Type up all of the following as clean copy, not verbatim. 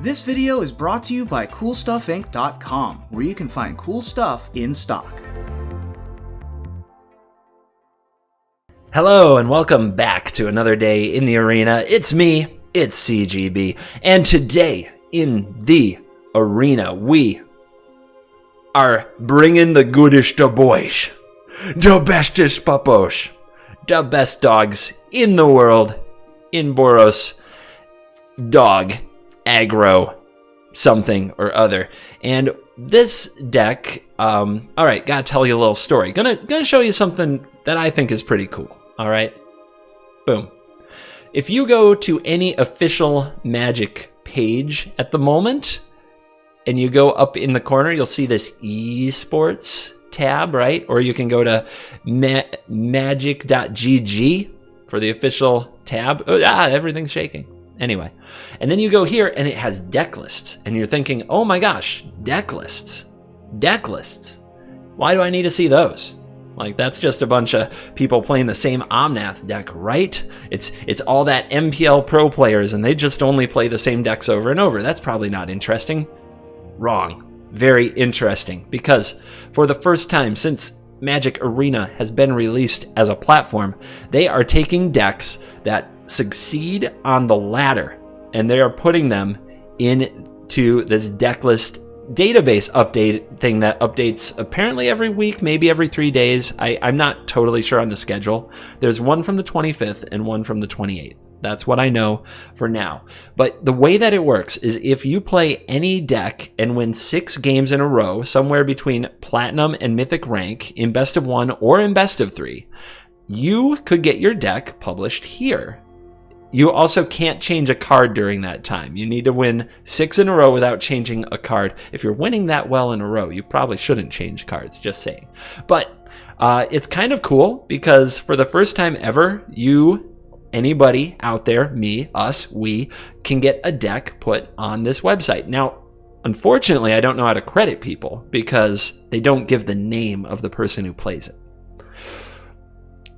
This video is brought to you by CoolStuffInc.com, where you can find cool stuff in stock. Hello and welcome back to another day in the arena. It's me, it's CGB, and today in the arena we are bringing the goodish to boys, the bestest puppos, the best dogs in the world in Boros Dog Aggro something or other. And this deck, alright, gotta tell you a little story. Gonna show you something that I think is pretty cool. Alright, boom. If you go to any official Magic page at the moment, and you go up in the corner, you'll see this esports tab, right? Or you can go to magic.gg for the official tab. Everything's shaking. Anyway, and then you go here and it has deck lists, and you're thinking, oh my gosh, deck lists. Deck lists. Why do I need to see those? Like, that's just a bunch of people playing the same Omnath deck, right? It's all that MPL Pro players, and they just only play the same decks over and over. That's probably not interesting. Wrong. Very interesting, because for the first time since Magic Arena has been released as a platform, they are taking decks that succeed on the ladder, and they are putting them into this deck list database update thing that updates apparently every week, maybe every 3 days. I'm not totally sure on the schedule. There's one from the 25th and one from the 28th. That's what I know for now. But the way that it works is if you play any deck and win 6 games in a row, somewhere between Platinum and Mythic rank, in Best of 1 or in Best of 3, you could get your deck published here. You also can't change a card during that time. You need to win 6 in a row without changing a card. If you're winning that well in a row, you probably shouldn't change cards, just saying. But it's kind of cool because for the first time ever, anybody out there, me, us, we, can get a deck put on this website. Now, unfortunately, I don't know how to credit people because they don't give the name of the person who plays it.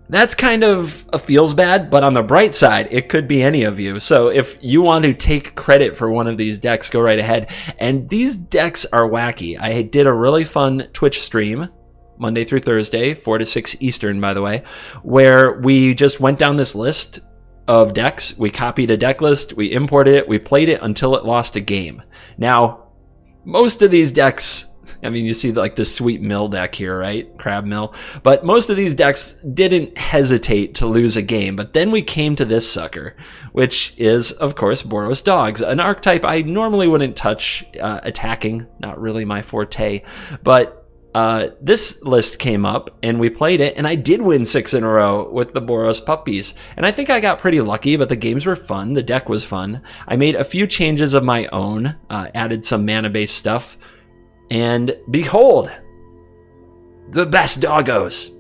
That's kind of feels bad, but on the bright side, it could be any of you. So if you want to take credit for one of these decks, go right ahead. And these decks are wacky. I did a really fun Twitch stream, Monday through Thursday, 4 to 6 Eastern, by the way, where we just went down this list of decks. We copied a deck list, we imported it, we played it until it lost a game. Now, most of these decks, I mean, you see like this sweet mill deck here, right? Crab mill. But most of these decks didn't hesitate to lose a game. But then we came to this sucker, which is, of course, Boros Dogs, an archetype I normally wouldn't touch attacking. Not really my forte. But this list came up and we played it, and I did win 6 in a row with the Boros puppies. And I think I got pretty lucky, but the games were fun. The deck was fun. I made a few changes of my own, added some mana-based stuff. And behold, the best doggos.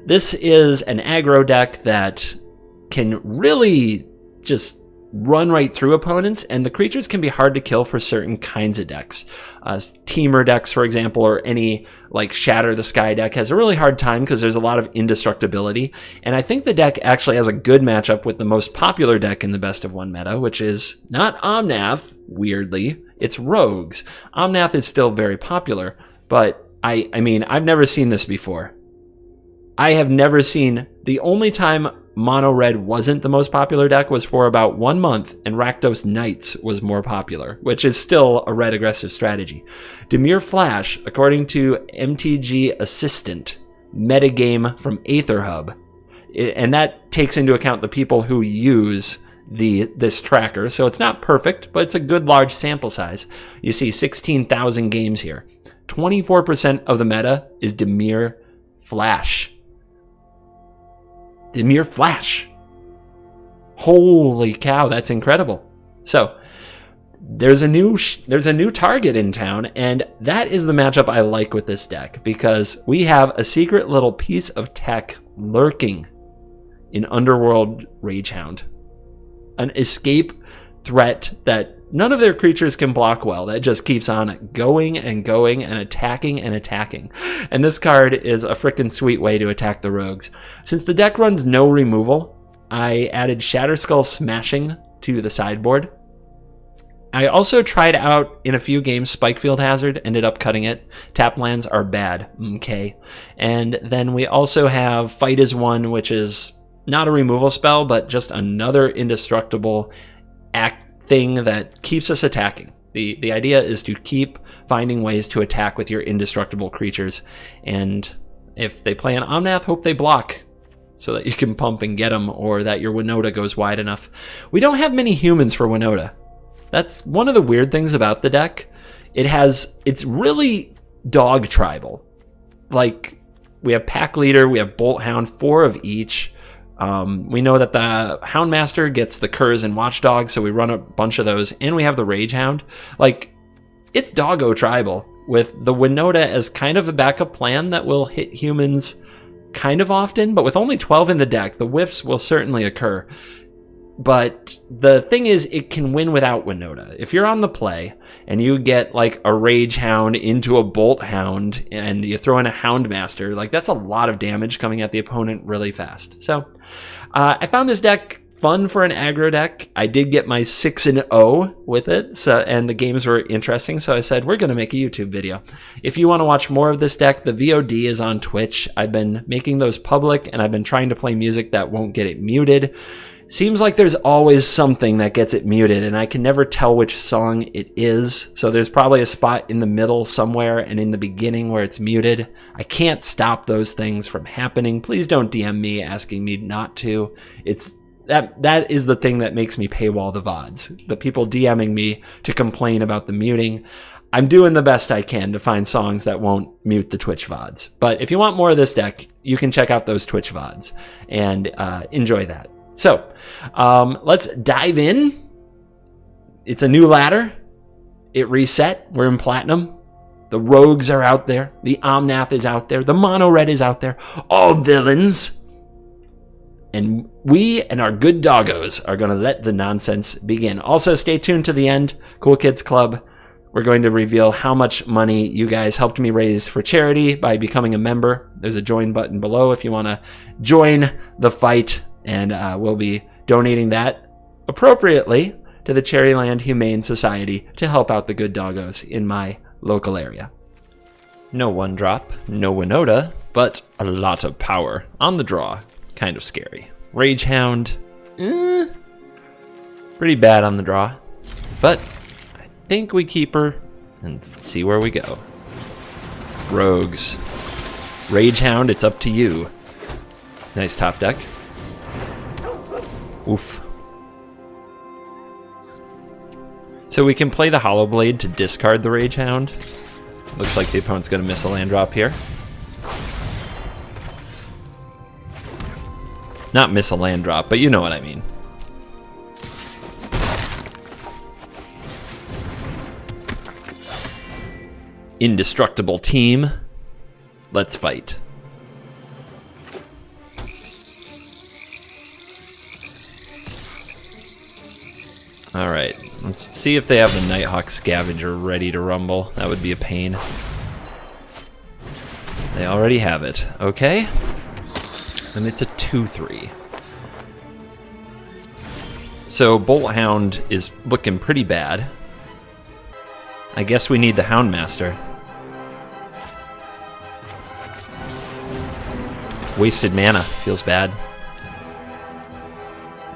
This is an aggro deck that can really just run right through opponents, and the creatures can be hard to kill for certain kinds of decks. Teamer decks, for example, or any like Shatter the Sky deck has a really hard time because there's a lot of indestructibility. And I think the deck actually has a good matchup with the most popular deck in the Best of 1 meta, which is not Omnath, weirdly. It's Rogues. Omnath is still very popular, but I mean, I've never seen this before. I have never seen, the only time Mono Red wasn't the most popular deck was for about 1 month, and Rakdos Knights was more popular, which is still a red aggressive strategy. Dimir Flash, according to MTG Assistant, metagame from AetherHub, and that takes into account the people who use this tracker, so it's not perfect, but it's a good large sample size. You see 16,000 games here. 24% of the meta is Dimir Flash. Dimir Flash. Holy cow, that's incredible. So there's a new target in town, and that is the matchup I like with this deck, because we have a secret little piece of tech lurking in Underworld Ragehound. An escape threat that none of their creatures can block well. That just keeps on going and going and attacking and attacking. And this card is a frickin' sweet way to attack the rogues. Since the deck runs no removal, I added Shatterskull Smashing to the sideboard. I also tried out in a few games Spikefield Hazard, ended up cutting it. Tap lands are bad, okay. And then we also have Fight is One, which is not a removal spell, but just another indestructible thing that keeps us attacking. The idea is to keep finding ways to attack with your indestructible creatures, and if they play an Omnath, hope they block so that you can pump and get them, or that your Winota goes wide enough. We don't have many humans for Winota. That's one of the weird things about the deck. It's really dog tribal. Like, we have Pack Leader, we have Bolt Hound, 4 of each. We know that the Houndmaster gets the Curs and Watchdog, so we run a bunch of those, and we have the Rage Hound. Like, it's doggo tribal, with the Winota as kind of a backup plan that will hit humans kind of often, but with only 12 in the deck, the whiffs will certainly occur. But the thing is, it can win without Winota. If you're on the play and you get like a Rage Hound into a Bolt Hound and you throw in a Houndmaster, like that's a lot of damage coming at the opponent really fast. So I found this deck fun for an aggro deck. I did get my 6-0 with it, and the games were interesting, so I said we're going to make a YouTube video. If you want to watch more of this deck, the VOD is on Twitch. I've been making those public, and I've been trying to play music that won't get it muted. Seems like there's always something that gets it muted, and I can never tell which song it is. So there's probably a spot in the middle somewhere and in the beginning where it's muted. I can't stop those things from happening. Please don't DM me asking me not to. That is the thing that makes me paywall the VODs. The people DMing me to complain about the muting. I'm doing the best I can to find songs that won't mute the Twitch VODs. But if you want more of this deck, you can check out those Twitch VODs and enjoy that. So let's dive in. It's a new ladder. It reset. We're in Platinum. The Rogues are out there. The Omnath is out there. The Mono Red is out there. All villains. And we and our good doggos are going to let the nonsense begin. Also, stay tuned to the end. Cool Kids Club. We're going to reveal how much money you guys helped me raise for charity by becoming a member. There's a join button below if you want to join the fight. And we'll be donating that appropriately to the Cherryland Humane Society to help out the good doggos in my local area. No 1-drop, no Winota, but a lot of power on the draw. Kind of scary. Rage Hound, pretty bad on the draw, but I think we keep her and see where we go. Rogues. Rage Hound, it's up to you. Nice top deck. Oof. So we can play the Hollow Blade to discard the Rage Hound. Looks like the opponent's going to miss a land drop here. Not miss a land drop, but you know what I mean. Indestructible team. Let's fight. All right, let's see if they have the Nighthawk Scavenger ready to rumble. That would be a pain. They already have it. Okay. And it's a 2/3. So Bolt Hound is looking pretty bad. I guess we need the Houndmaster. Wasted mana, feels bad.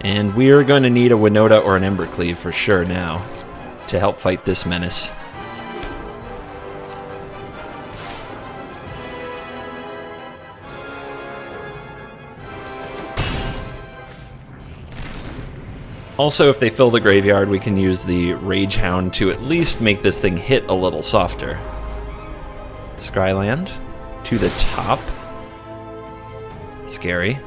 And we're going to need a Winota or an Embercleave for sure now to help fight this menace. Also, if they fill the graveyard, we can use the Rage Hound to at least make this thing hit a little softer. Scryland to the top. Scary.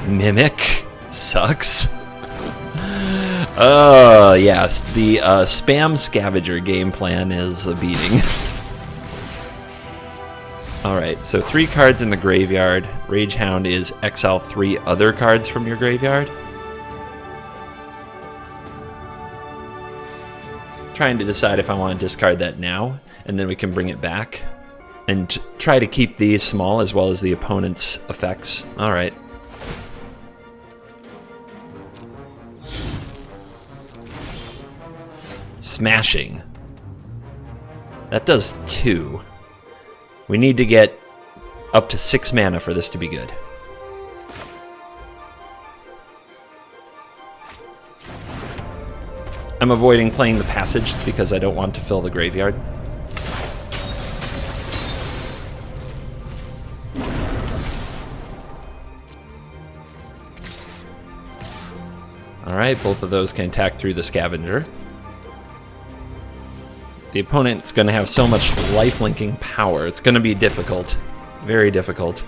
Mimic sucks. Yes, the spam scavenger game plan is a beating. Alright, so 3 cards in the graveyard. Rage Hound is exile 3 other cards from your graveyard. Trying to decide if I want to discard that now, and then we can bring it back and try to keep these small as well as the opponent's effects. All right. Smashing. That does 2. We need to get up to 6 mana for this to be good. I'm avoiding playing the passage because I don't want to fill the graveyard. Alright, both of those can attack through the scavenger. The opponent's going to have so much life-linking power. It's going to be difficult. Very difficult.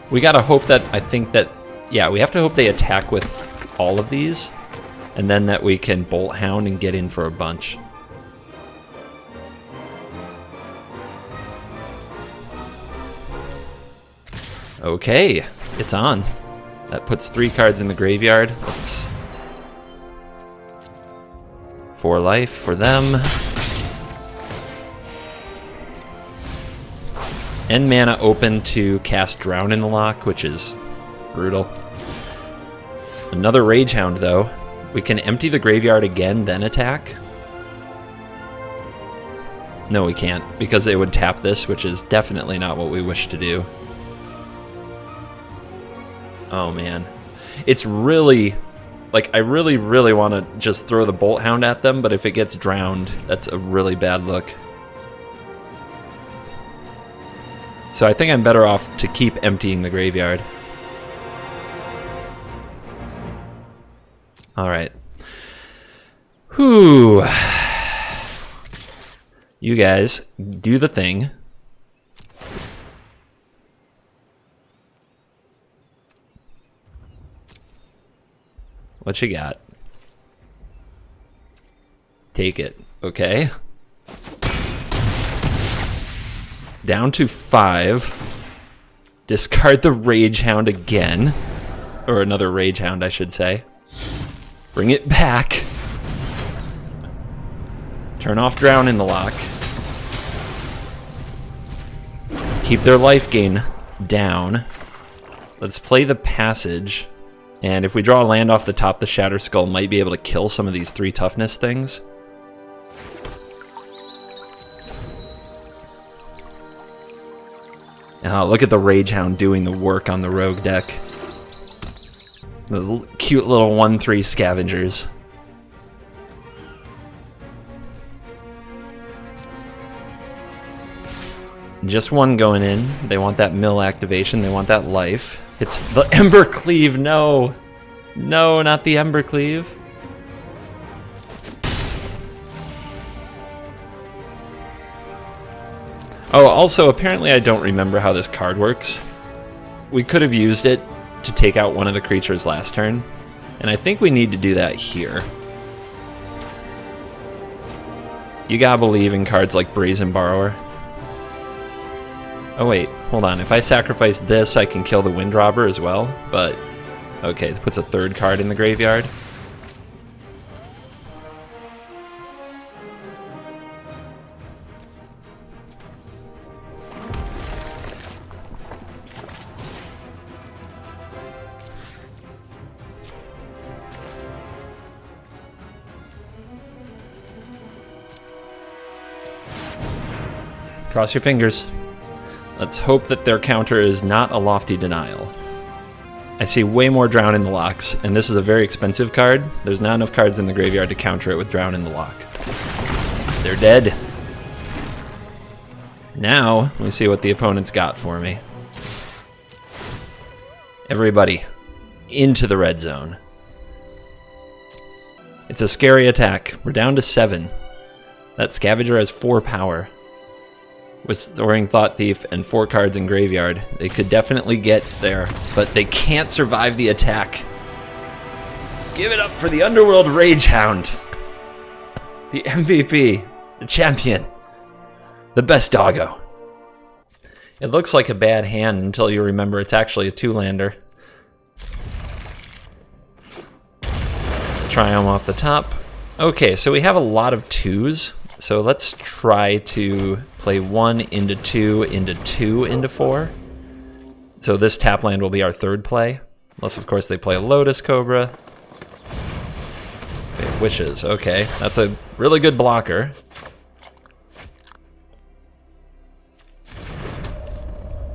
We got to hope that, I think that, yeah, we have to hope they attack with all of these, and then that we can Bolt Hound and get in for a bunch. Okay, it's on. That puts 3 cards in the graveyard. Let's 4 life for them. End mana open to cast Drown in the Lock, which is brutal. Another Rage Hound, though. We can empty the graveyard again, then attack. No, we can't, because they would tap this, which is definitely not what we wish to do. Oh, man. It's really... Like, I really, really want to just throw the Bolt Hound at them, but if it gets drowned, that's a really bad look. So I think I'm better off to keep emptying the graveyard. Alright. Whew. You guys, do the thing. What you got? Take it. Okay. Down to 5. Discard the Rage Hound again. Or another Rage Hound, I should say. Bring it back. Turn off Drown in the Lock. Keep their life gain down. Let's play the passage. And if we draw a land off the top, the Shatter Skull might be able to kill some of these 3 toughness things. Oh, look at the Rage Hound doing the work on the rogue deck. Those cute little 1/3 scavengers. Just 1 going in. They want that mill activation. They want that life. It's the Embercleave. No. No, not the Embercleave. Oh, also, apparently I don't remember how this card works. We could have used it to take out one of the creatures last turn, and I think we need to do that here. You gotta believe in cards like Brazen Borrower. Oh wait, hold on. If I sacrifice this, I can kill the Windrobber as well, but... Okay, it puts a 3rd card in the graveyard. Cross your fingers. Let's hope that their counter is not a Lofty Denial. I see way more Drown in the Locks, and this is a very expensive card. There's not enough cards in the graveyard to counter it with Drown in the Lock. They're dead. Now, let me see what the opponent's got for me. Everybody, into the red zone. It's a scary attack. We're down to 7. That Scavenger has 4 power. With Soaring Thought Thief and 4 cards in graveyard, they could definitely get there, but they can't survive the attack. Give it up for the Underworld Rage Hound. The MVP, the champion, the best doggo. It looks like a bad hand until you remember it's actually a 2-lander. Try them off the top. Okay, so we have a lot of 2s. So let's try to play 1 into 2 into 2 into 4. So this tap land will be our 3rd play. Unless, of course, they play a Lotus Cobra. Wishes, okay. That's a really good blocker.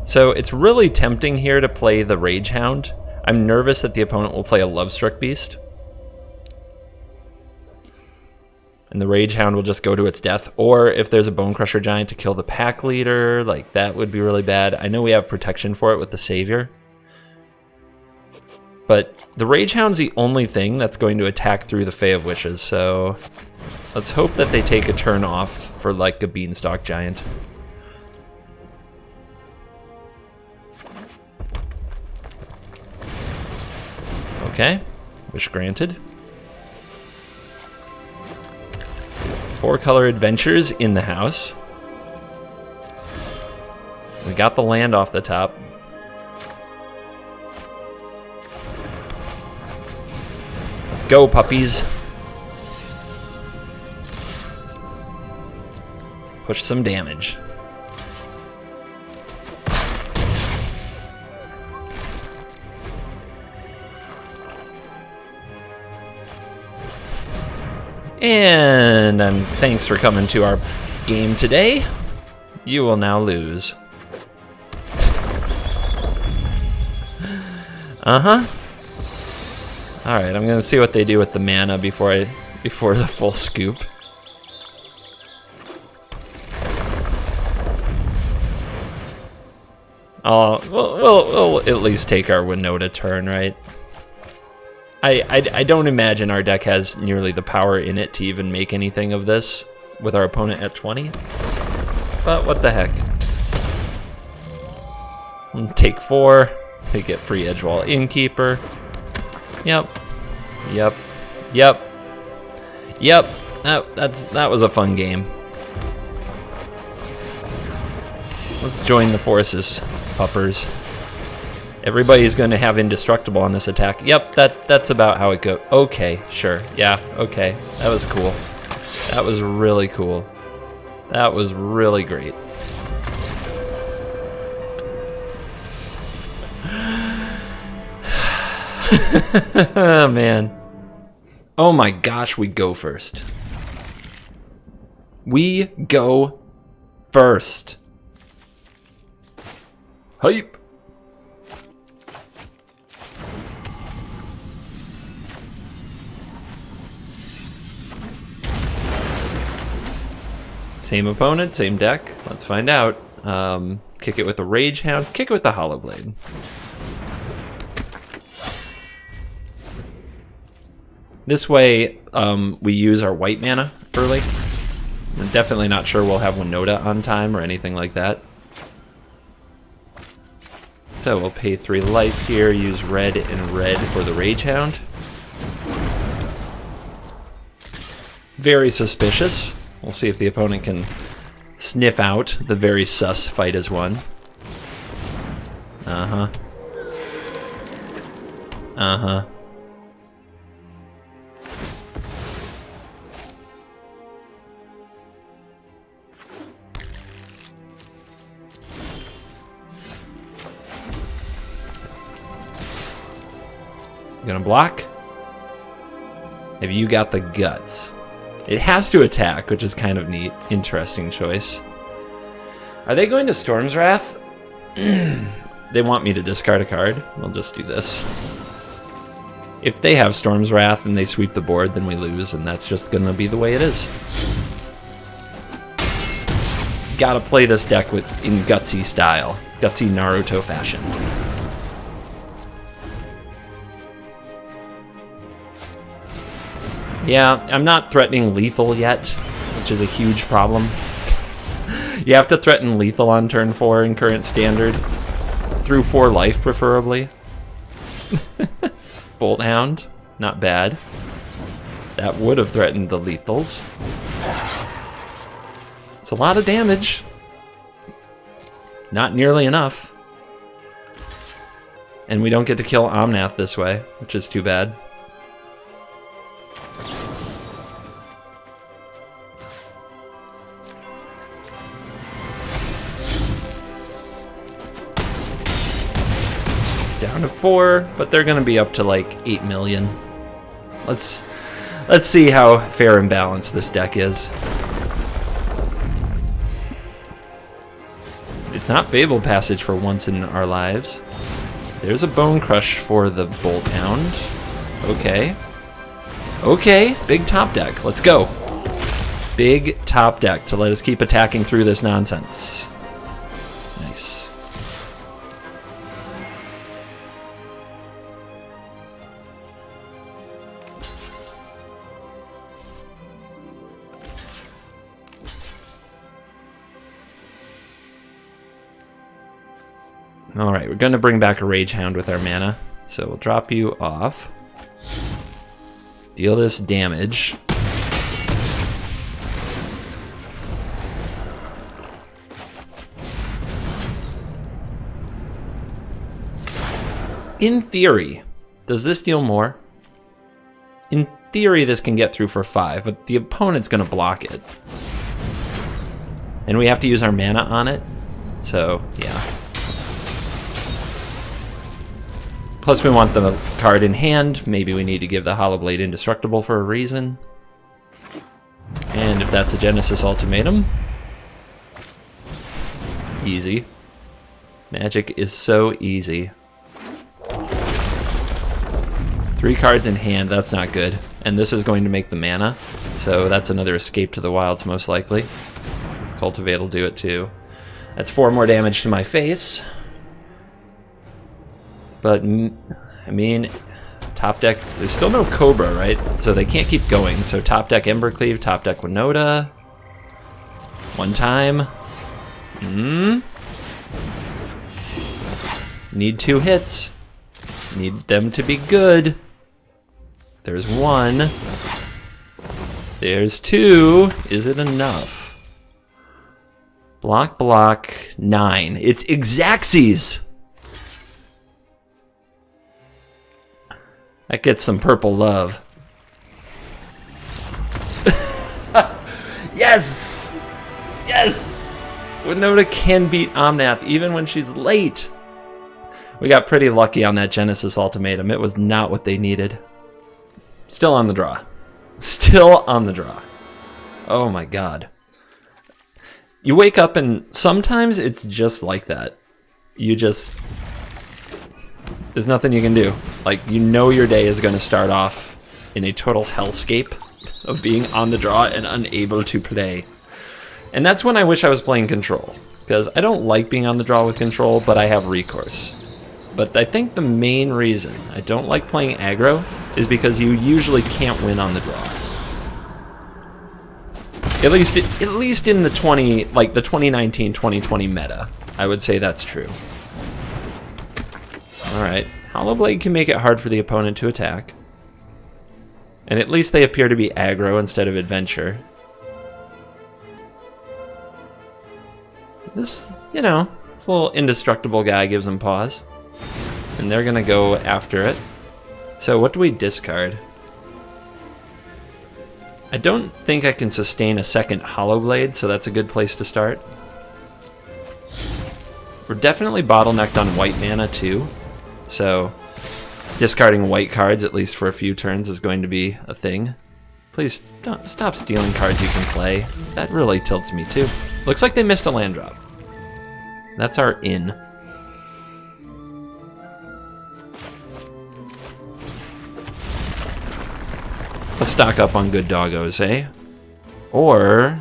So it's really tempting here to play the Rage Hound. I'm nervous that the opponent will play a Lovestruck Beast. And the Rage Hound will just go to its death. Or if there's a Bone Crusher Giant to kill the pack leader, like that would be really bad. I know we have protection for it with the Savior. But the Rage Hound's the only thing that's going to attack through the Fae of Wishes, so let's hope that they take a turn off for like a Beanstalk Giant. Okay, wish granted. 4-color adventures in the house. We got the land off the top. Let's go, puppies. Push some damage. And thanks for coming to our game today. You will now lose. Uh-huh. Alright, I'm gonna see what they do with the mana before the full scoop. We'll at least take our Winota turn, right? I don't imagine our deck has nearly the power in it to even make anything of this with our opponent at 20. But what the heck. Take 4. They get free Edgewall Innkeeper. Yep. That was a fun game. Let's join the forces, puppers. Everybody's going to have indestructible on this attack. Yep, that's about how it goes. Okay, sure. Yeah, okay. That was cool. That was really cool. That was really great. Oh, man. Oh my gosh, we go first. We go first. Hype. Same opponent, same deck. Let's find out. Kick it with the Rage Hound. Kick it with the Hollow Blade. This way, we use our white mana early. We're definitely not sure we'll have Winota on time or anything like that. So we'll pay 3 life here, use red and red for the Rage Hound. Very suspicious. We'll see if the opponent can sniff out the very sus fight as one. Uh-huh. Uh-huh. You gonna block? Have you got the guts? It has to attack, which is kind of neat. Interesting choice. Are they going to Storm's Wrath? They want me to discard a card. We'll just do this. If they have Storm's Wrath and they sweep the board, then we lose, and that's just gonna be the way it is. Gotta play this deck in gutsy style. Gutsy Naruto fashion. Yeah, I'm not threatening lethal yet, which is a huge problem. You have to threaten lethal on turn 4 in current standard. Through 4 life, preferably. Bolt Hound, not bad. That would have threatened the lethals. It's a lot of damage. Not nearly enough. And we don't get to kill Omnath this way, which is too bad. Down to 4, but they're gonna be up to like 8 million. Let's Let's see how fair and balanced this deck is. It's not Fable Passage for once in our lives. There's a Bone Crush for the Bolt Hound. Okay. Okay, big top deck. Let's go. Big top deck to let us keep attacking through this nonsense. Nice. Alright, we're going to bring back a Rage Hound with our mana. So we'll drop you off. Deal this damage. In theory, does this deal more? In theory, this can get through for 5, but the opponent's going to block it. And we have to use our mana on it. So, yeah. Plus we want the card in hand. Maybe we need to give the Hollow Blade indestructible for a reason. And if that's a Genesis Ultimatum, easy. Magic is so easy. 3 cards in hand, that's not good. And this is going to make the mana, so that's another Escape to the Wilds most likely. Cultivate will do it too. That's 4 more damage to my face. But, I mean, top deck, there's still no Cobra, right? So they can't keep going. So top deck Embercleave, top deck Winota. One time. Need 2 hits. Need them to be good. There's 1. There's 2. Is it enough? Block, block, 9. It's Xaxes! That gets some purple love. Yes! Yes! Winota can beat Omnath even when she's late. We got pretty lucky on that Genesis Ultimatum. It was not what they needed. Still on the draw. Still on the draw. Oh my god. You wake up and sometimes it's just like that. You just... There's nothing you can do. Like, you know your day is going to start off in a total hellscape of being on the draw and unable to play. And that's when I wish I was playing Control. Because I don't like being on the draw with Control, but I have recourse. But I think the main reason I don't like playing aggro is because you usually can't win on the draw. At least in the 2019-2020 meta, I would say that's true. Alright, Hollow Blade can make it hard for the opponent to attack. And at least they appear to be aggro instead of adventure. This, you know, this little indestructible guy gives them pause. And they're gonna go after it. So what do we discard? I don't think I can sustain a second Hollow Blade, so that's a good place to start. We're definitely bottlenecked on white mana too. So, discarding white cards, at least for a few turns, is going to be a thing. Please, don't stop stealing cards you can play. That really tilts me too. Looks like they missed a land drop. That's our in. Let's stock up on good doggos, eh? Or,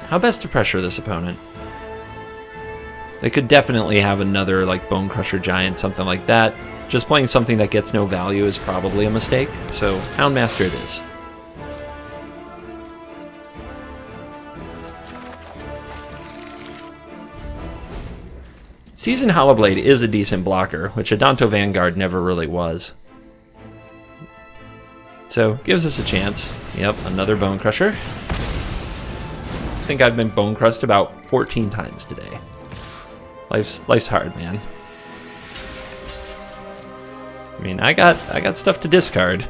how best to pressure this opponent? They could definitely have another, like, Bone Crusher Giant, something like that. Just playing something that gets no value is probably a mistake, so Houndmaster it is. Seasoned Hollowblade is a decent blocker, which Adanto Vanguard never really was. So, gives us a chance. Yep, another Bone Crusher. I think I've been Bone Crushed about 14 times today. Life's hard, man. I mean, I got stuff to discard.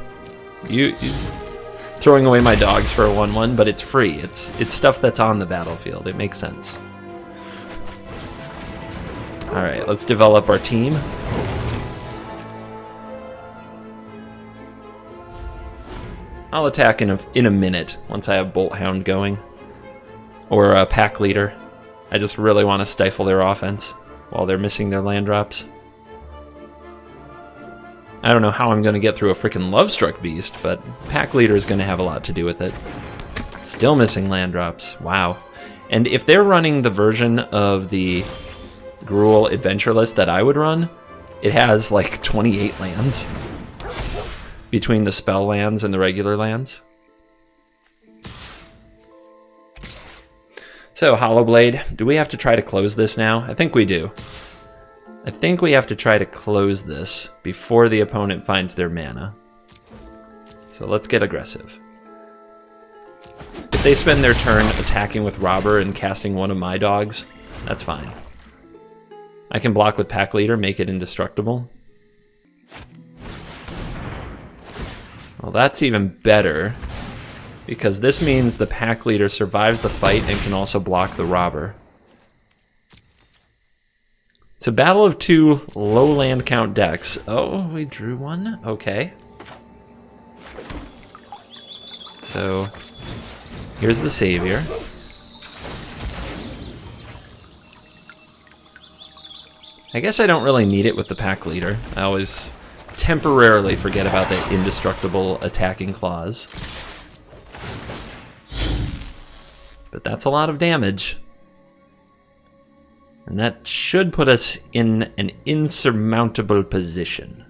You throwing away my dogs for a 1/1, but it's free. It's stuff that's on the battlefield. It makes sense. All right, let's develop our team. I'll attack in a minute once I have Bolt Hound going. Or a Pack Leader. I just really want to stifle their offense while they're missing their land drops. I don't know how I'm going to get through a freaking Lovestruck Beast, but Pack Leader is going to have a lot to do with it. Still missing land drops. Wow. And if they're running the version of the Gruul Adventure List that I would run, it has like 28 lands between the spell lands and the regular lands. So, Hollowblade, do we have to try to close this now? I think we do. I think we have to try to close this before the opponent finds their mana. So let's get aggressive. If they spend their turn attacking with Robber and casting one of my dogs, that's fine. I can block with Pack Leader, make it indestructible. Well, that's even better, because this means the Pack Leader survives the fight and can also block the Robber. It's a battle of two low land count decks. Oh, we drew one? Okay. So, here's the Savior. I guess I don't really need it with the Pack Leader. I always temporarily forget about that indestructible attacking clause. But that's a lot of damage. And that should put us in an insurmountable position.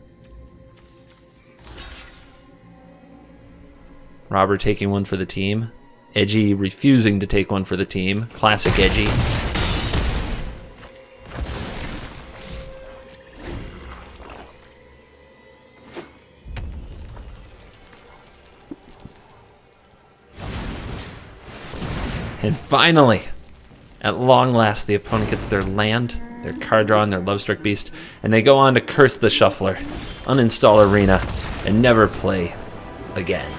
Robber taking one for the team. Edgy refusing to take one for the team. Classic Edgy. And finally, at long last, the opponent gets their land, their card draw, and their Lovestruck Beast, and they go on to curse the Shuffler, uninstall Arena, and never play again.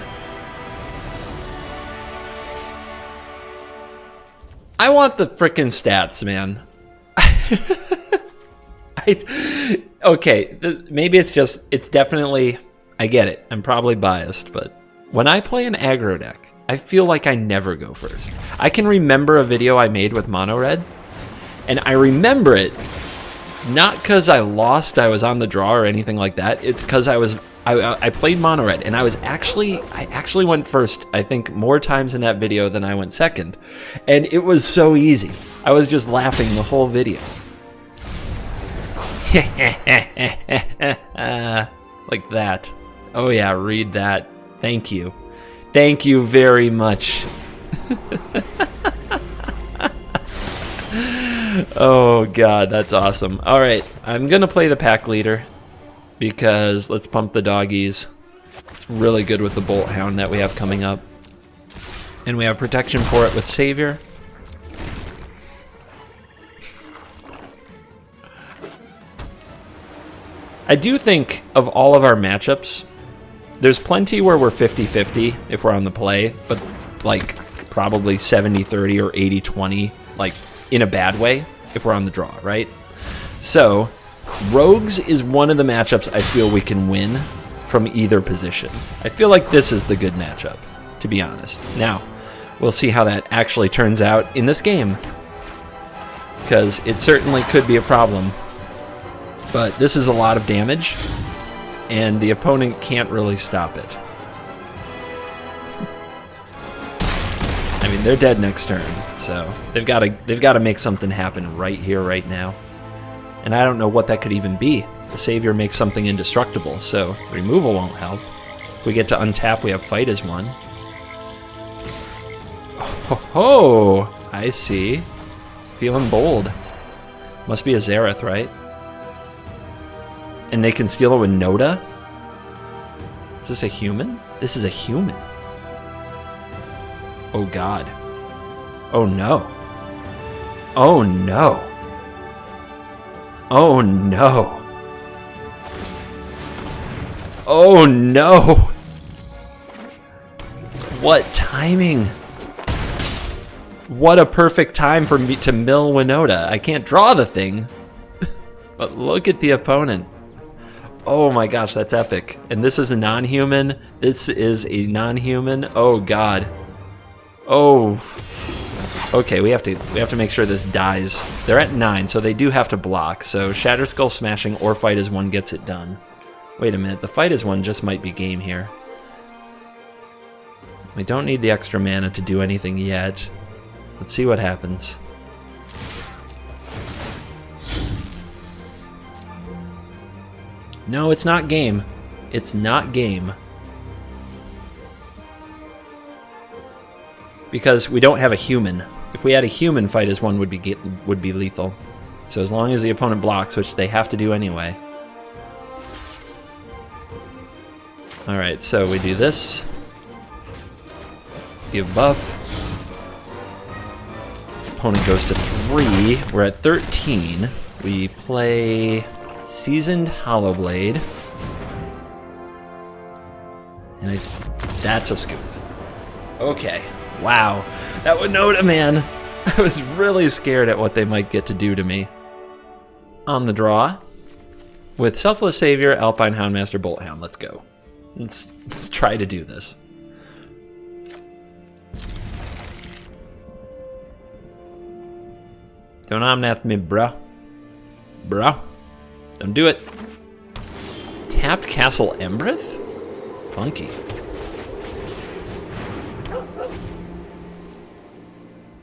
I want the frickin' stats, man. Okay, maybe it's definitely, I get it, I'm probably biased, but when I play an aggro deck, I feel like I never go first. I can remember a video I made with Mono Red, and I remember it not because I lost, I was on the draw or anything like that. It's because I played Mono Red, and I actually went first, I think, more times in that video than I went second. And it was so easy. I was just laughing the whole video. Like that. Oh yeah, read that. Thank you. Thank you very much. Oh god, that's awesome. Alright, I'm gonna play the Pack Leader because let's pump the doggies. It's really good with the Bolt Hound that we have coming up. And we have protection for it with Savior. I do think of all of our matchups, there's plenty where we're 50-50 if we're on the play, but like probably 70-30 or 80-20, like in a bad way if we're on the draw, right? So Rogues is one of the matchups I feel we can win from either position. I feel like this is the good matchup, to be honest. Now, we'll see how that actually turns out in this game, because it certainly could be a problem. But this is a lot of damage, and the opponent can't really stop it. I mean, they're dead next turn, so they've got to make something happen right here, right now. And I don't know what that could even be. The Savior makes something indestructible, so removal won't help. If we get to untap, we have Fight as one. Oh, I see. Feeling bold. Must be a Zareth, right? And they can steal a Winota? Is this a human? This is a human. Oh god. Oh no. Oh no. Oh no. Oh no. What timing. What a perfect time for me to mill Winota. I can't draw the thing. But look at the opponent. Oh my gosh, that's epic. And this is a non-human. This is a non-human. Oh god. Oh. Okay, we have to make sure this dies. They're at 9, so they do have to block. So Shatter Skull Smashing or Fight as One gets it done. Wait a minute, the Fight as One just might be game here. We don't need the extra mana to do anything yet. Let's see what happens. No, it's not game. It's not game. Because we don't have a human. If we had a human, Fight as One would be lethal. So as long as the opponent blocks, which they have to do anyway. Alright, so we do this. Give buff. Opponent goes to 3. We're at 13. We play Seasoned Hollowblade. And that's a scoop. Okay. Wow. That Winota, man. I was really scared at what they might get to do to me. On the draw. With Selfless Savior, Alpine Houndmaster, Bolthound. Let's go. Let's try to do this. Don't omnath me, bruh. Bruh. Don't do it. Tap Castle Embrith? Funky.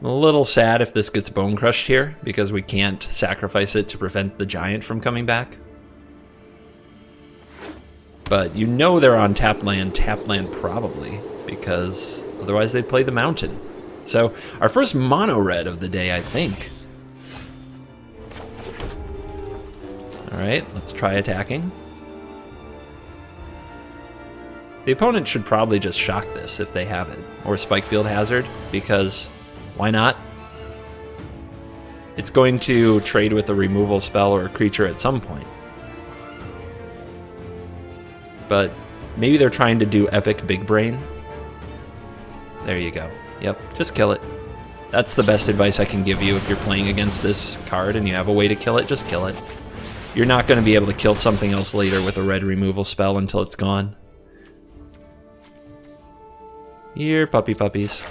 I'm a little sad if this gets bone crushed here, because we can't sacrifice it to prevent the giant from coming back. But you know they're on tapped land probably, because otherwise they'd play the mountain. So, our first mono red of the day, I think. Alright, let's try attacking. The opponent should probably just shock this if they have it, or Spikefield Hazard, because why not? It's going to trade with a removal spell or a creature at some point. But maybe they're trying to do Epic Big Brain. There you go. Yep, just kill it. That's the best advice I can give you if you're playing against this card and you have a way to kill it, just kill it. You're not going to be able to kill something else later with a red removal spell until it's gone. Here, puppies.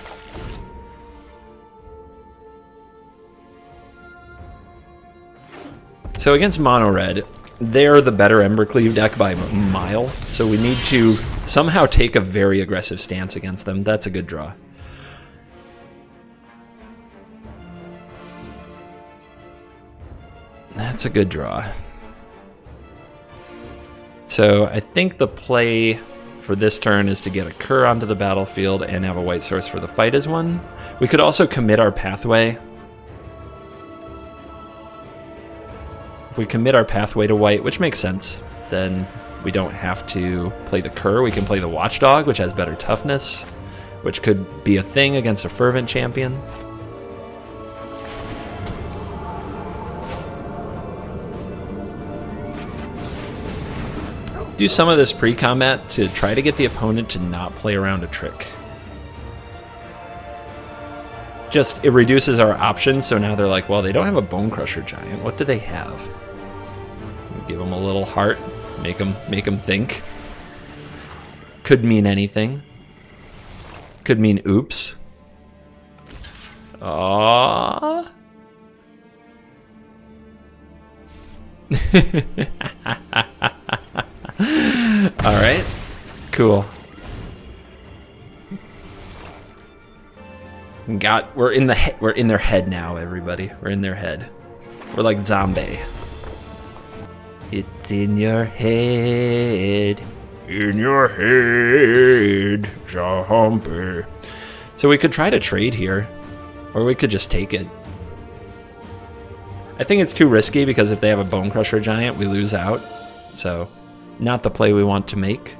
So against mono red, they're the better Embercleave deck by a mile, so we need to somehow take a very aggressive stance against them. That's a good draw. That's a good draw. So I think the play for this turn is to get a Cur onto the battlefield and have a white source for the Fight as One. We could also commit our pathway. If we commit our pathway to white, which makes sense, then we don't have to play the Cur. We can play the Watchdog, which has better toughness, which could be a thing against a Fervent champion. Do some of this pre-combat to try to get the opponent to not play around a trick. Just, it reduces our options, so now they're like, well, they don't have a Bone Crusher Giant. What do they have? Give them a little heart, make them think. Could mean anything. Could mean oops. Aww. All right, cool. We're in their head now, everybody. We're in their head. We're like zombie. It's in your head. In your head, zombie. So we could try to trade here, or we could just take it. I think it's too risky because if they have a Bone Crusher Giant, we lose out. So, not the play we want to make.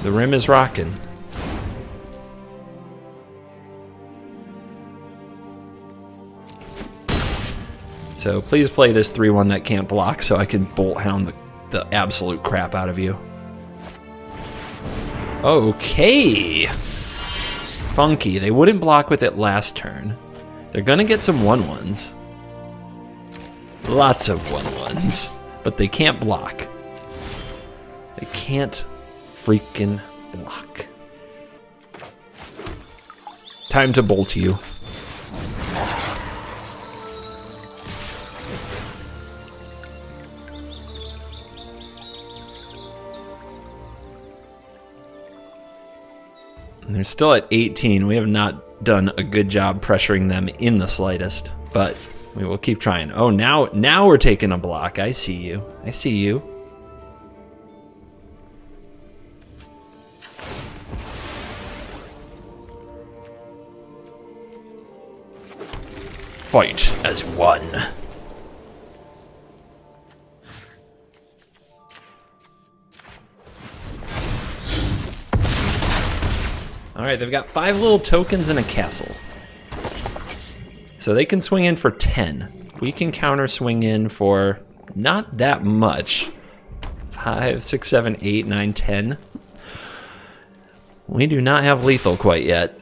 The rim is rocking. So please play this 3-1 that can't block so I can Bolt Hound the absolute crap out of you. Okay. Funky. They wouldn't block with it last turn. They're gonna get some 1-1s. Lots of 1/1s. But they can't block. They can't freaking block. Time to bolt you. And they're still at 18. We have not done a good job pressuring them in the slightest, but we will keep trying. Oh, now we're taking a block. I see you. I see you. Fight as one. Alright, they've got 5 little tokens and a castle. So they can swing in for 10. We can counter swing in for not that much. 5, 6, 7, 8, 9, 10. We do not have lethal quite yet.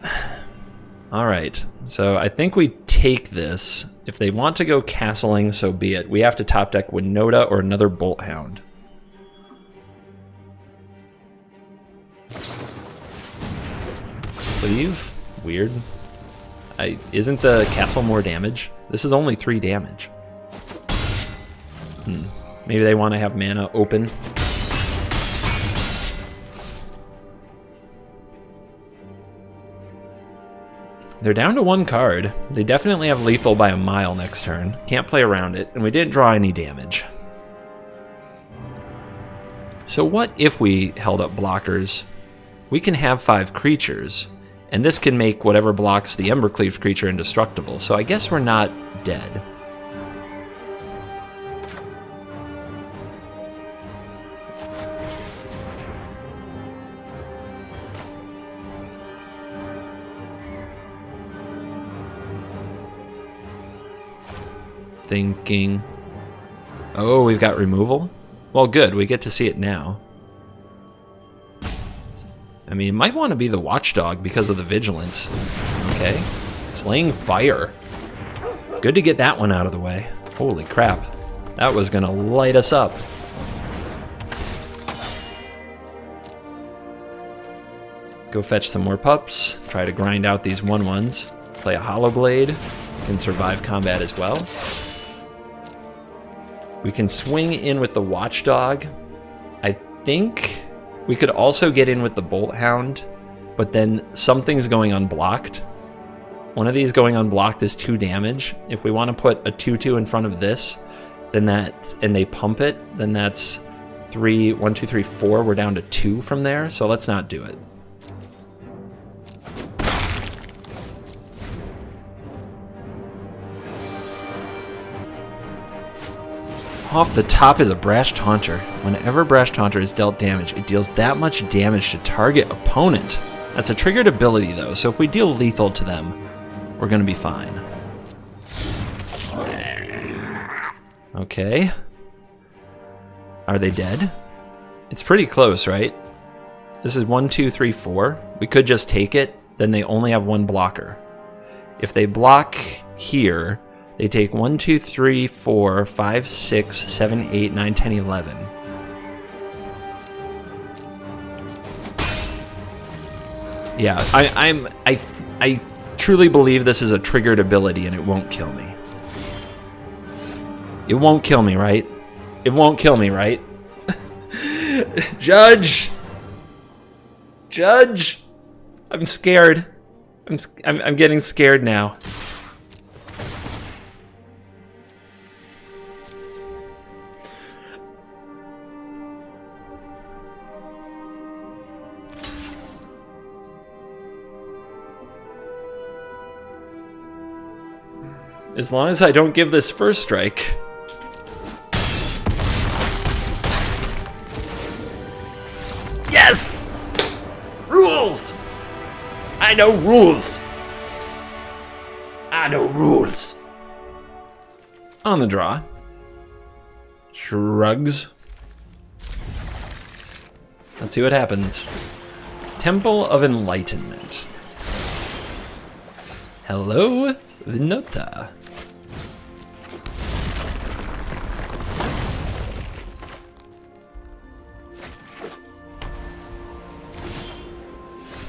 Alright, so I think we take this. If they want to go castling, so be it. We have to top deck Winota or another Bolt Hound. Leave? Weird. Isn't the castle more damage? This is only 3 damage. Maybe they want to have mana open. They're down to 1 card. They definitely have lethal by a mile next turn. Can't play around it, and we didn't draw any damage. So what if we held up blockers? We can have 5 creatures, and this can make whatever blocks the Embercleave creature indestructible, so I guess we're not dead. Thinking. Oh, we've got removal? Well, good, we get to see it now. I mean, it might want to be the Watchdog because of the Vigilance. Okay. Slaying Fire. Good to get that one out of the way. Holy crap. That was going to light us up. Go fetch some more pups. Try to grind out these 1/1s. Play a Hollow Blade. Can survive combat as well. We can swing in with the Watchdog. I think we could also get in with the Bolt Hound, but then something's going unblocked. One of these going unblocked is 2 damage. If we want to put a 2/2 in front of this, then and they pump it, then that's 3, 1, 2, 3, 4. We're down to 2 from there, so let's not do it. Off the top is a Brash Taunter. Whenever Brash Taunter is dealt damage, it deals that much damage to target opponent. That's a triggered ability though, so if we deal lethal to them, we're gonna be fine. Okay. Are they dead? It's pretty close, right? This is 1, 2, 3, 4. We could just take it, then they only have 1 blocker. If they block here, they take 1, 2, 3, 4, 5, 6, 7, 8, 9, 10, 11. Yeah, I truly believe this is a triggered ability and it won't kill me. It won't kill me, right? It won't kill me, right? Judge! Judge! I'm scared. I'm getting scared now. As long as I don't give this first strike. Yes! Rules! I know rules! I know rules! On the draw. Shrugs. Let's see what happens. Temple of Enlightenment. Hello, Winota.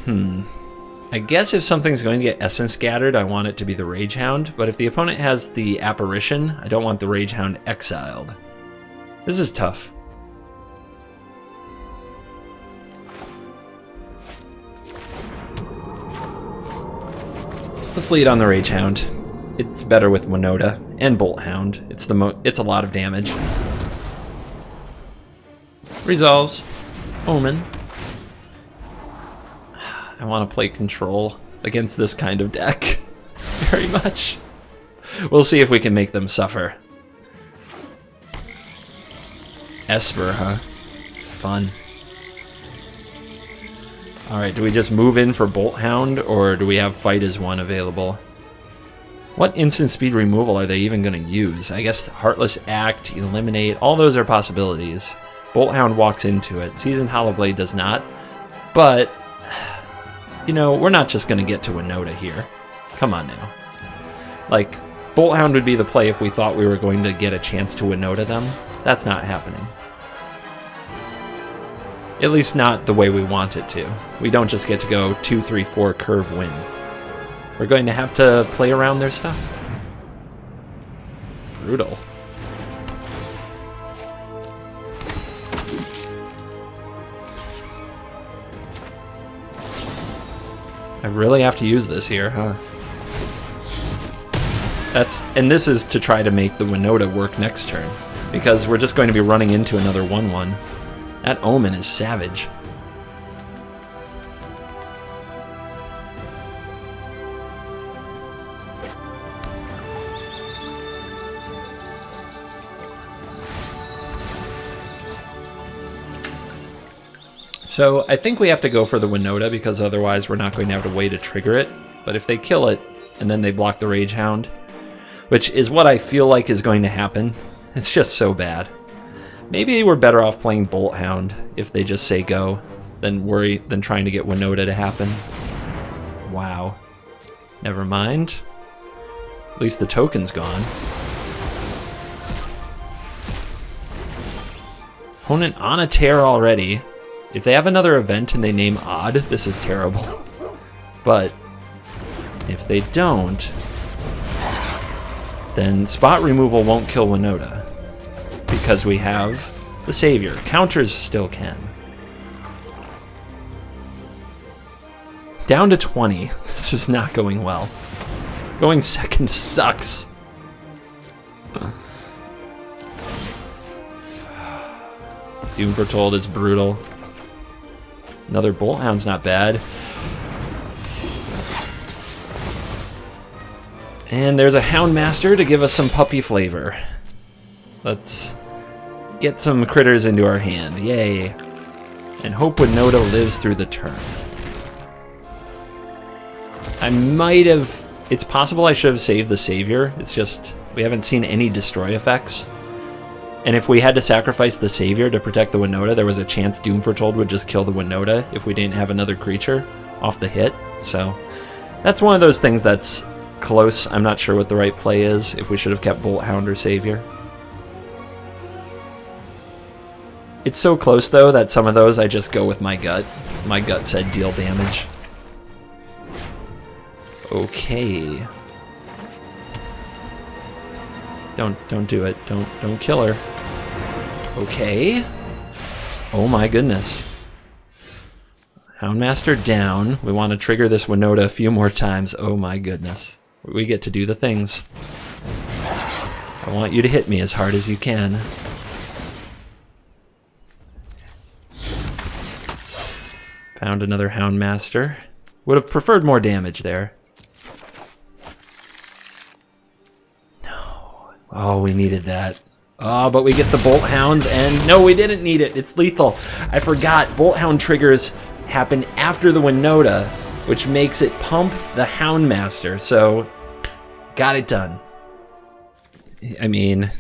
I guess if something's going to get essence scattered, I want it to be the Rage Hound, but if the opponent has the Apparition, I don't want the Rage Hound exiled. This is tough. Let's lead on the Rage Hound. It's better with Winota and Bolt Hound. It's a lot of damage. Resolves. Omen. I want to play control against this kind of deck very much. We'll see if we can make them suffer. Esper, huh? Fun. Alright, do we just move in for Bolt Hound, or do we have Fight as one available? What instant speed removal are they even going to use? I guess Heartless Act, Eliminate, all those are possibilities. Bolt Hound walks into it. Seasoned Hollowblade does not. But, you know, we're not just going to get to Winota here. Come on now. Like, Bolt Hound would be the play if we thought we were going to get a chance to Winota them. That's not happening. At least not the way we want it to. We don't just get to go 2, 3, 4 curve win. We're going to have to play around their stuff. Brutal. I really have to use this here, huh? And this is to try to make the Winota work next turn, because we're just going to be running into another 1/1. That Omen is savage. So I think we have to go for the Winota, because otherwise we're not going to have a way to trigger it. But if they kill it, and then they block the Rage Hound, which is what I feel like is going to happen, it's just so bad. Maybe we're better off playing Bolt Hound if they just say go, than trying to get Winota to happen. Wow. Never mind. At least the token's gone. Opponent on a tear already. If they have another event and they name Odd, this is terrible. But if they don't, then spot removal won't kill Winota, because we have the Savior. Counters still can. Down to 20. This is not going well. Going second sucks. Doom Foretold is brutal. Another Bolt Hound's not bad. And there's a Houndmaster to give us some puppy flavor. Let's get some critters into our hand. Yay. And hope Winota lives through the turn. I might have... It's possible I should have saved the Savior. It's just we haven't seen any destroy effects. And if we had to sacrifice the Savior to protect the Winota, there was a chance Doom Foretold would just kill the Winota if we didn't have another creature off the hit. So that's one of those things that's close. I'm not sure what the right play is, if we should have kept Bolt Hound or Savior. It's so close, though, that some of those I just go with my gut. My gut said deal damage. Okay. Don't do it. Don't kill her. Okay. Oh my goodness. Houndmaster down. We want to trigger this Winota a few more times. Oh my goodness. We get to do the things. I want you to hit me as hard as you can. Found another Houndmaster. Would have preferred more damage there. No. Oh, we needed that. Oh, but we get the Bolt Hounds, and no, we didn't need it. It's lethal. I forgot. Bolt Hound triggers happen after the Winota, which makes it pump the Houndmaster. So, got it done. I mean,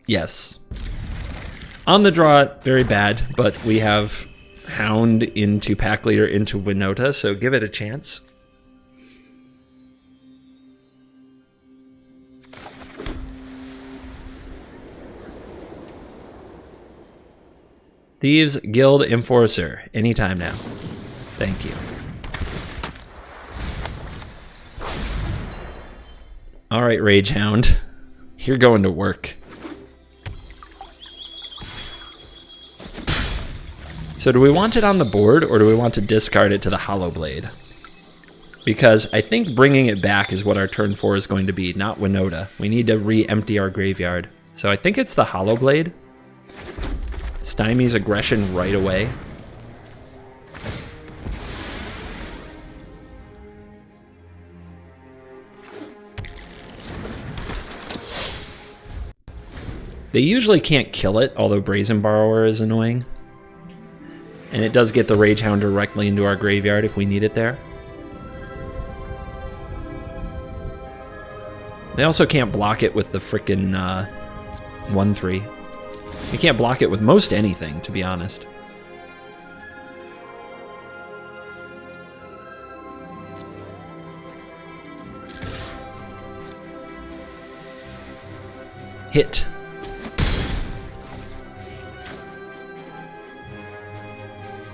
yes. On the draw, very bad, but we have Hound into Pack Leader into Winota, so give it a chance. Thieves Guild Enforcer, anytime now. Thank you. All right, Rage Hound. You're going to work. So do we want it on the board, or do we want to discard it to the Hollow Blade? Because I think bringing it back is what our turn 4 is going to be, not Winota. We need to re-empty our graveyard. So I think it's the Hollow Blade. Stymies aggression right away. They usually can't kill it, although Brazen Borrower is annoying. And it does get the Rage Hound directly into our graveyard if we need it there. They also can't block it with the frickin' 1/3. You can't block it with most anything, to be honest. Hit.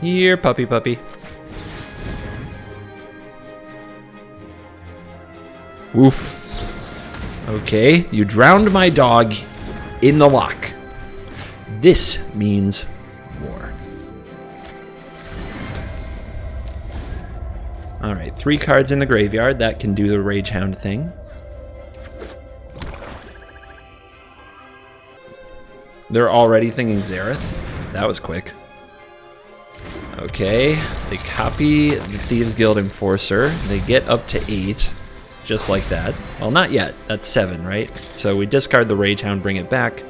Here, puppy puppy. Woof. Okay, you drowned my dog in the lock. This means war. All right, 3 cards in the graveyard. That can do the Rage Hound thing. They're already thinking Xerath. That was quick. Okay, they copy the Thieves Guild Enforcer. They get up to 8, just like that. Well, not yet. That's 7, right? So we discard the Rage Hound, bring it back.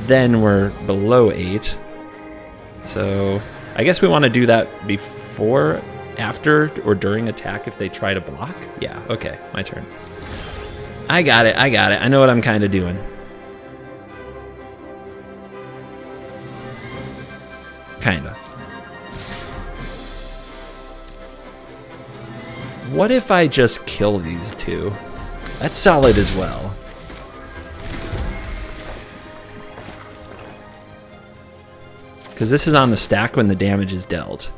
Then we're below 8. So I guess we want to do that before, after, or during attack if they try to block. Yeah, okay, my turn. I got it, I got it. I know what I'm kind of doing. Kinda. What if I just kill these 2? That's solid as well. Because this is on the stack when the damage is dealt.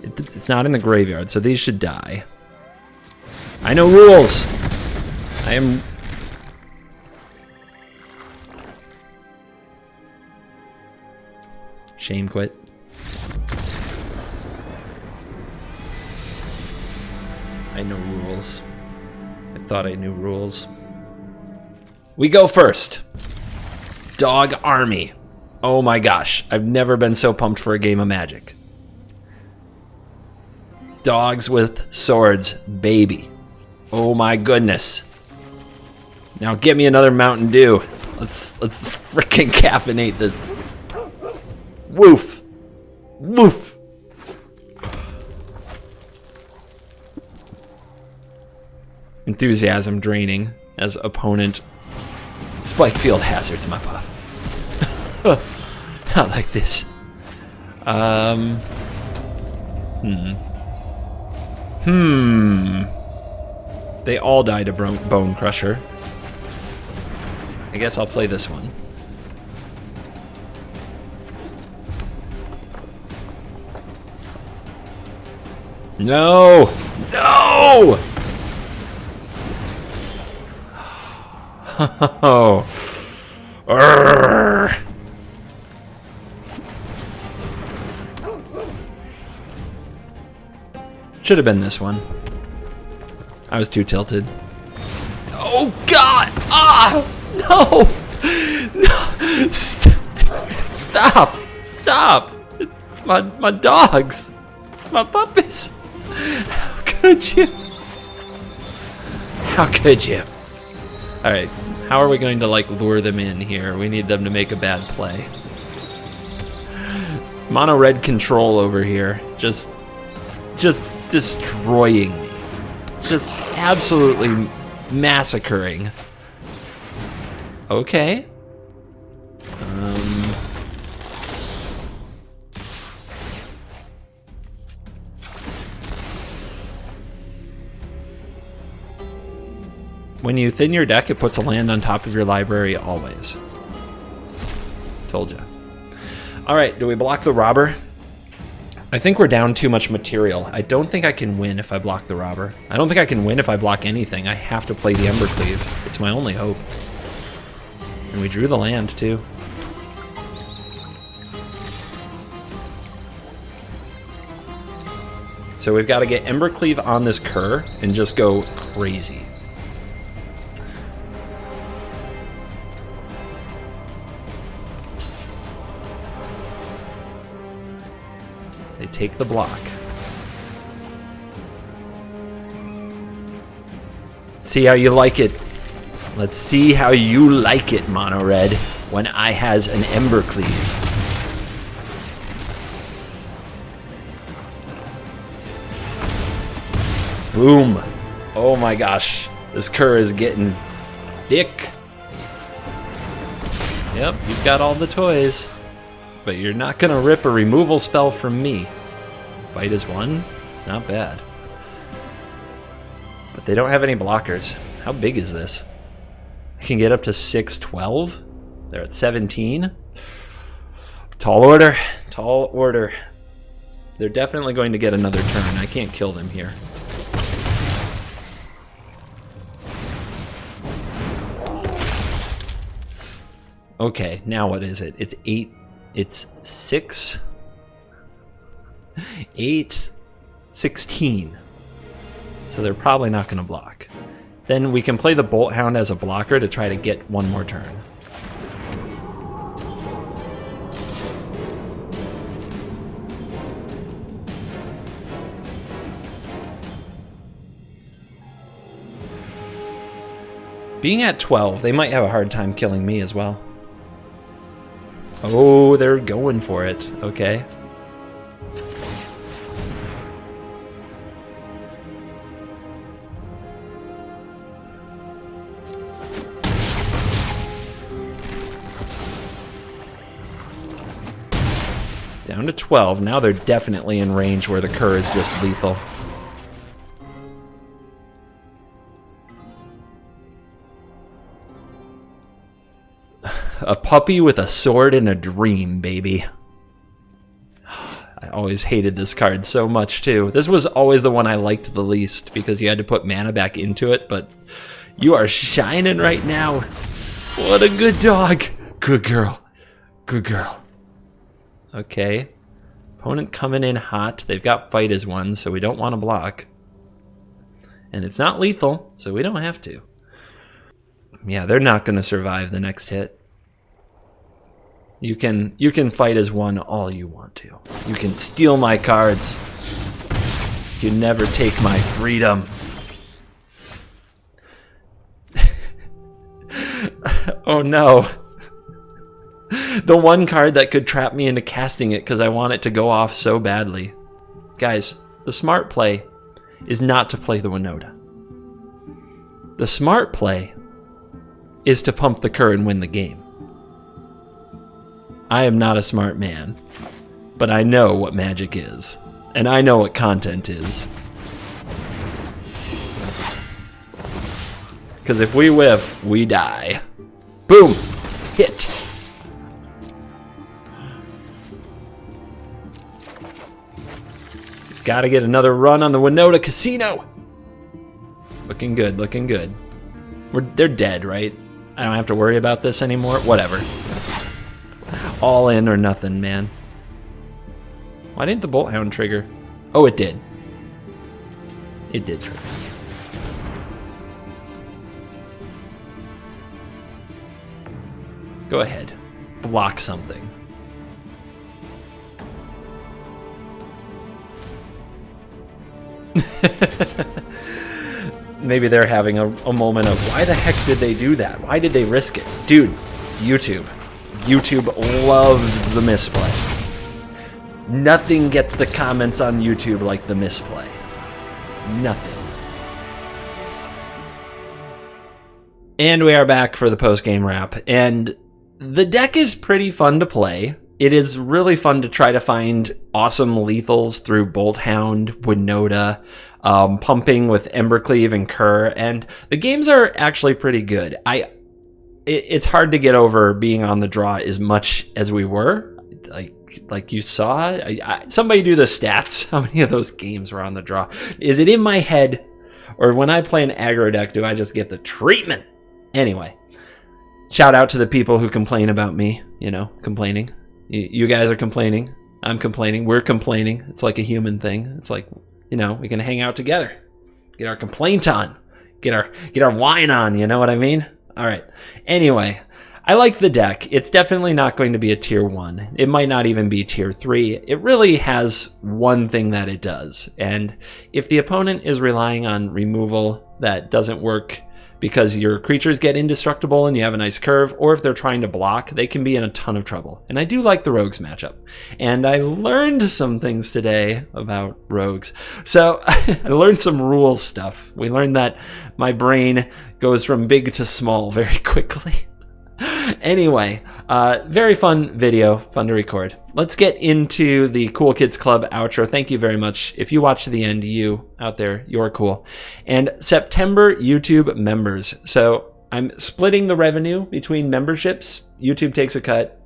It's not in the graveyard, so these should die. I know rules! I am... Shame quit. I know rules. I thought I knew rules. We go first. Dog Army. Oh my gosh, I've never been so pumped for a game of Magic. Dogs with swords, baby. Oh my goodness. Now get me another Mountain Dew. Let's freaking caffeinate this. Woof. Woof. Enthusiasm draining as opponent Spike Field hazards my puff. Not like this. They all died to Bone Crusher. I guess I'll play this one. No! No! Oh. Urgh. Should have been this one. I was too tilted. Oh God! Ah! No! No! Stop! Stop! It's my dogs! My puppies! How could you? How could you? Alright, how are we going to like lure them in here? We need them to make a bad play. Mono red control over here. Just destroying me. Just absolutely massacring. Okay. When you thin your deck, it puts a land on top of your library always. Told ya. All right, do we block the robber? I think we're down too much material. I don't think I can win if I block the Robber. I don't think I can win if I block anything. I have to play the Embercleave. It's my only hope. And we drew the land, too. So we've got to get Embercleave on this Cur and just go crazy. They take the block. See how you like it. Let's see how you like it, Mono Red, when I has an Embercleave. Boom. Oh my gosh. This Cur is getting thick. Yep, you've got all the toys. But you're not gonna rip a removal spell from me. Fight is 1. It's not bad. But they don't have any blockers. How big is this? I can get up to 612. They're at 17. Tall order. Tall order. They're definitely going to get another turn. I can't kill them here. Okay, now what is it? It's 8. It's 6. 8. 16. So they're probably not going to block. Then we can play the Bolt Hound as a blocker to try to get one more turn. Being at 12, they might have a hard time killing me as well. Oh, they're going for it. Okay. Down to 12. Now they're definitely in range where the Cur is just lethal. A puppy with a sword and a dream, baby. I always hated this card so much, too. This was always the one I liked the least because you had to put mana back into it, but you are shining right now. What a good dog. Good girl. Good girl. Okay. Opponent coming in hot. They've got fight as 1, so we don't want to block. And it's not lethal, so we don't have to. Yeah, they're not going to survive the next hit. You can fight as 1 all you want to. You can steal my cards. You never take my freedom. Oh no. The one card that could trap me into casting it because I want it to go off so badly. Guys, the smart play is not to play the Winota. The smart play is to pump the Cur and win the game. I am not a smart man, but I know what Magic is, and I know what content is. Because if we whiff, we die. Boom! Hit! He's got to get another run on the Winota Casino! Looking good, looking good. They're dead, right? I don't have to worry about this anymore? Whatever. All in or nothing, man. Why didn't the Bolt Hound trigger? Oh, it did. It did trigger. Go ahead. Block something. Maybe they're having a moment of, why the heck did they do that? Why did they risk it? Dude, YouTube. YouTube loves the misplay. Nothing gets the comments on YouTube like the misplay. Nothing. And we are back for the post-game wrap. And the deck is pretty fun to play. It is really fun to try to find awesome lethals through Bolt Hound, Winota, pumping with Embercleave and Cur. And the games are actually pretty good. It's hard to get over being on the draw as much as we were. Like, like you saw. Somebody do the stats. How many of those games were on the draw? Is it in my head, or when I play an aggro deck, do I just get the treatment? Anyway, shout out to the people who complain about me, complaining. You guys are complaining. I'm complaining. We're complaining. It's like a human thing. It's like, we can hang out together, get our complaint on, get our wine on. You know what I mean? All right. Anyway, I like the deck. It's definitely not going to be a tier 1. It might not even be tier 3. It really has one thing that it does. And if the opponent is relying on removal that doesn't work because your creatures get indestructible and you have a nice curve, or if they're trying to block, they can be in a ton of trouble. And I do like the rogues matchup. And I learned some things today about rogues. So I learned some rules stuff. We learned that my brain goes from big to small very quickly. Anyway, very fun video, fun to record. Let's get into the Cool Kids Club outro. Thank you very much. If you watch to the end, you out there, you're cool. And September YouTube members. So I'm splitting the revenue between memberships. YouTube takes a cut.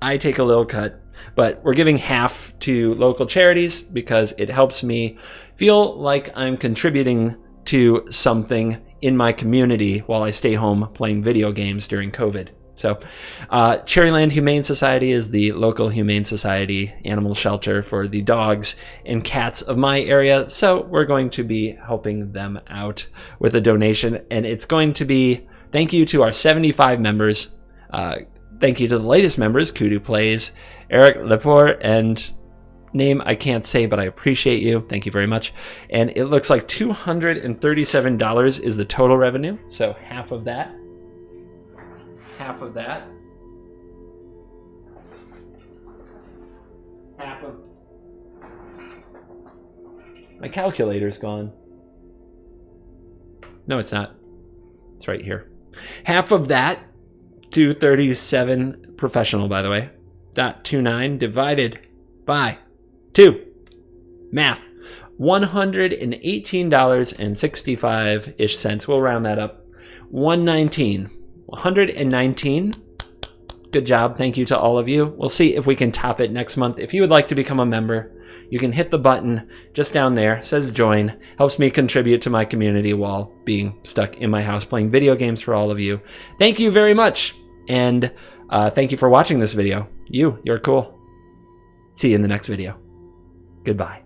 I take a little cut. But we're giving half to local charities because it helps me feel like I'm contributing to something in my community while I stay home playing video games during COVID. So Cherryland Humane Society is the local humane society animal shelter for the dogs and cats of my area. So we're going to be helping them out with a donation. And it's going to be thank you to our 75 members. Thank you to the latest members, Kudu Plays, Eric Lepore, and name I can't say, but I appreciate you. Thank you very much. And it looks like $237 is the total revenue. So half of that. Half of my calculator's gone. No, it's not. It's right here. Half of that, 237 professional, by the way, .29 divided by 2. Math. $118.65-ish cents. We'll round that up. 119. Good job. Thank you to all of you. We'll see if we can top it next month. If you would like to become a member, you can hit the button just down there. It says join. Helps me contribute to my community while being stuck in my house playing video games for all of you. Thank you very much. And thank you for watching this video. You're cool. See you in the next video. Goodbye.